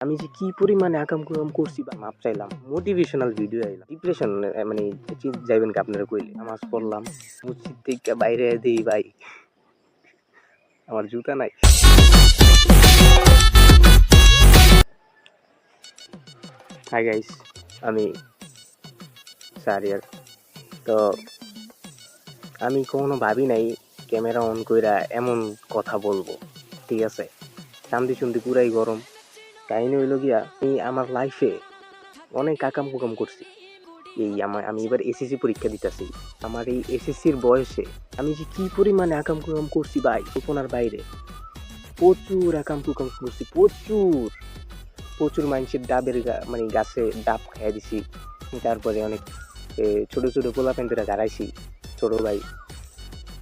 আমি যে কি পরিমাণে আকাম-কুকাম করছি বা মাপ চাইলাম, মোটিভেশনাল ভিডিও আইলা। ডিপ্রেশন মানে যাইবেন কি আপনারা কইলে। নামাজ পড়লাম, মসজিদ থেকে বাইরে দেই ভাই, আমার জুতা নাই। হাই গাইস, আমি সারিয়ার। তো আমি কখনো ভাবি নাই ক্যামেরা অন কইরা এমন কথা বলবো। ঠিক আছে? চান্দি-চুন্দি পুরাই গরম। কাহিনী হইল গিয়া আমি আমার লাইফে অনেক আকাম-কুকাম করছি। আমি এবার এসএসসি পরীক্ষা দিতেছি। আমার এই এসএসসির বয়সে আমি যে কি পরিমাণে আকাম-কুকাম করছি ভাই, কল্পনার বাইরে। প্রচুর আকাম-কুকাম করছি, প্রচুর। প্রচুর মানুষের ডাবের মানে গাছে ডাব খাইয়া দিছি। তারপরে অনেক ছোট ছোট পোলাপাইন ধরে গাড়াইছি, ছোট ভাই।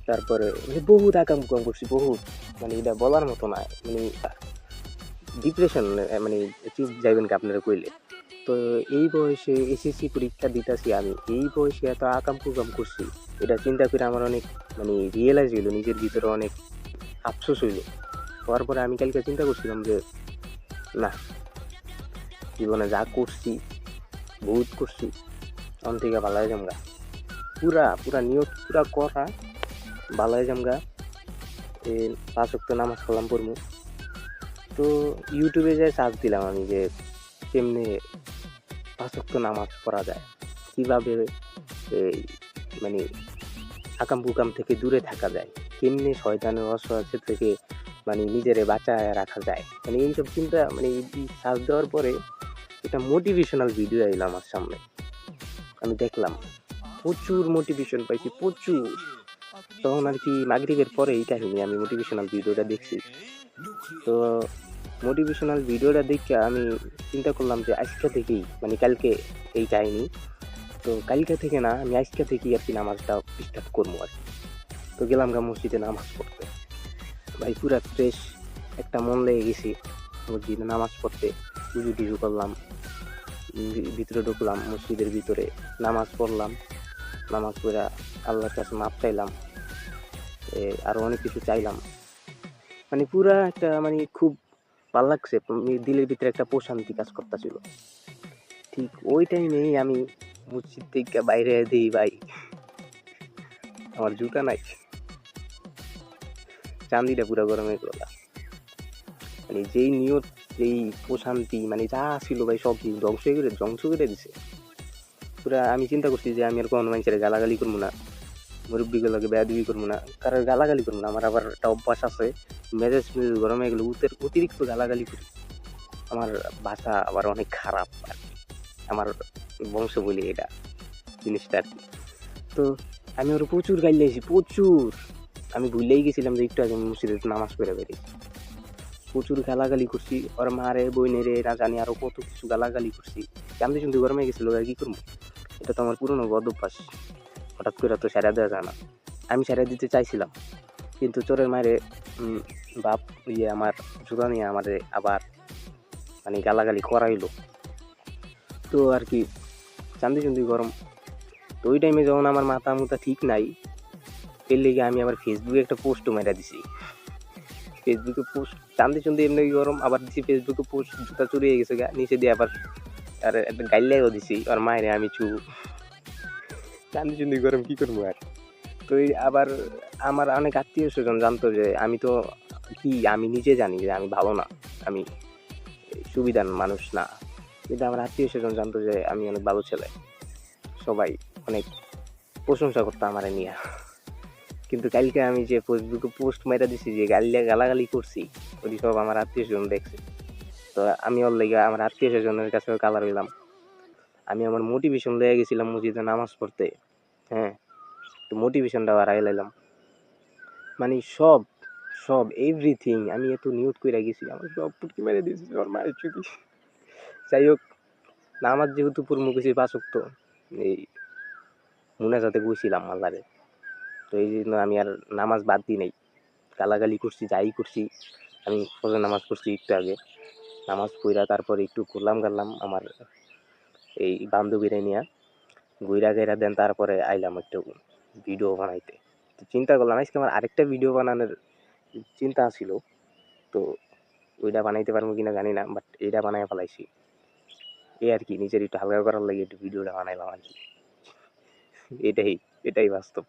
তারপরে মানে বহুত আকাম-কুকাম করছি, বহুত। মানে এটা বলার মতো না। মানে ডিপ্রেশন মানে যাইবেন কি আপনারা কইলে। তো এই বয়সে এসএসসি পরীক্ষা দিতেছি আমি, এই বয়সে এত আকাম-কুকাম করছি, এটা চিন্তা করে আমার অনেক মানে রিয়েলাইজ হইলো, নিজের ভিতরে অনেক আফসোস হইলো। হওয়ার পরে আমি কালকে চিন্তা করছিলাম যে না, জীবনে যা করছি বহুত করছি, অন থেকে ভালো যামগা, পুরা পুরা নিয়ত পুরা করা ভালো যামগা। 5 ওয়াক্ত নামাজ কালাম পড়মু। তো ইউটিউবে যাই সার্চ দিলাম আমি যে কেমনে 5 ওয়াক্ত নামাজ পড়া যায়, কিভাবে এই মানে আকাম-কুকাম থেকে দূরে থাকা যায়, কেমনে শয়তানের ওয়াসওয়াসা থেকে মানে নিজেরে বাঁচায় রাখা যায়। মানে এইসব চিন্তা মানে সার্চ দেওয়ার পরে একটা মোটিভেশনাল ভিডিও আইলো আমার সামনে। আমি দেখলাম প্রচুর মোটিভেশন পাইছি, প্রচুর। তখন আর কি মাগরিবের পরে এই কাহিনী, আমি মোটিভেশনাল ভিডিওটা দেখছি। তো মোটিভেশনাল ভিডিওটা দেখে আমি চিন্তা করলাম যে আজকে থেকেই মানে কালকে এই কাহিনী, তো কালকে থেকে না, আমি আজকে থেকেই আর কি নামাজটা স্টার্ট করবো আর কি। তো গেলাম গা মসজিদে নামাজ পড়তে। ভাই পুরা ফ্রেশ একটা মন লেগে গেছি মসজিদে নামাজ পড়তে। উজু টুজু করলাম, ভিতরে ঢুকলাম, মসজিদের ভিতরে নামাজ পড়লাম। নামাজ পড়া আল্লাহর কাছে মাপ চাইলাম, আরো অনেক কিছু চাইলাম। মানে পুরা একটা মানে খুব ভাল লাগছে, দিলের ভিতরে একটা প্রশান্তি কাজ করতেছিল। ঠিক ওই টাইমেই আমি মসজিদ থেকে বাইরে দিই ভাই, আমার জুতা নাই। চান্দিটা পুরা গরম হয়ে গেল। মানে যেই নিয়ত, যেই প্রশান্তি, মানে যা ছিল ভাই সব ধ্বংস করে দিছে পুরা। আমি চিন্তা করছি যে আমি আর কোনো মানুষের গালাগালি করবো না, মুরব্বীগুলোকে বেয়াদবি করবো না, কারোর গালাগালি করবো না। আমার আবার একটা অভ্যাস আছে, মেজাজ গরম হয়ে গেলে অতিরিক্ত গালাগালি করি। আমার ভাষা আবার অনেক খারাপ আর কি, আমার বংশ বলি এটা জিনিসটা আর কি। তো আমি ওর প্রচুর গাইলাইছি, প্রচুর। আমি ভুলেই গেছিলাম যে একটু আগে মসজিদে নামাজ পড়ে বেরিয়েছি। প্রচুর গালাগালি করছি, ওর মারে বইনেরে রাজানি আরো কত কিছু গালাগালি করছি। আমি শুনতে গরমে গেছিল, আর কি করবো, এটা তো আমার পুরনো বদ অভ্যাস, হঠাৎ করে তো সেরা দেওয়া যায় না। আমি সেরা দিতে চাইছিলাম, কিন্তু চোরের মায়ের বাপ আমার জুতা নিয়ে আমাদের আবার মানে গালাগালি করাইলো। তো আর কি চান্দি গরম। তো ওই টাইমে যখন আমার মাথা মুথা ঠিক নাই, এর লেগে আমি আবার ফেসবুকে একটা পোস্টও মেরা দিছি। ফেসবুকে পোস্ট চান্দি এমনি গরম, আবার দিছি ফেসবুকে পোস্ট, জুতা চুরি হয়ে গেছে গা, নিচে দিয়ে আবার আর একটা গাইলেও দিছি আর মায়ের আমি চান্দি গরম কি করবো আর। তো আবার আমার অনেক আত্মীয় স্বজন জানতো যে আমি তো কি, আমি নিজে জানি যে আমি ভালো না, আমি সুবিধার মানুষ না, কিন্তু আমার আত্মীয় স্বজন জানতো যে আমি অনেক ভালো ছেলে। সবাই অনেক প্রশংসা করতো আমার নিয়ে। কিন্তু কালকে আমি যে ফেসবুকে পোস্ট মেরা দিছি, যে গালাগালি করছি, ওই সব আমার আত্মীয় স্বজন দেখছে। তো আমি ওর লেগে আমার আত্মীয় স্বজনের কাছেও কালার হইলাম। আমি আমার মোটিভেশন লেগে গেছিলাম মসজিদে নামাজ পড়তে। হ্যাঁ, তো মোটিভেশনটা হারাই লাইলাম। মানে সব সব এভরিথিং আমি এত নিয়ত করে গেছি, আমার সব পুটকি মেরে দিয়েছি আমার মায়ের চুকি। যাই হোক, নামাজ যেহেতু পড়মু গেছি 5 ওয়াক্ত, এই মুনাজাতে বসছিলাম আল্লাহরে। তো এই জন্য আমি আর নামাজ বাদ দিই নাই, গালাগালি করছি, যাই করছি। আমি ফজর নামাজ পড়ছি একটু আগে, নামাজ পড়া তারপরে একটু ঘুরলাম গাল্লাম আমার এই বান্ধবীরা নিয়ে, ঘুরা গেরা দেন তারপরে আইলাম একটু ভিডিও বানাইতে। তো চিন্তা করলাম আজকে আমার আরেকটা ভিডিও বানানোর চিন্তা ছিল। তো ওইটা বানাইতে পারবো কিনা জানি না, বাট এইটা বানাই ফেলাইছি। এই আর কি, নিজের একটু হালকা করার লাগে একটু ভিডিওটা বানাইলাম আর কি। এটাই এটাই বাস্তব।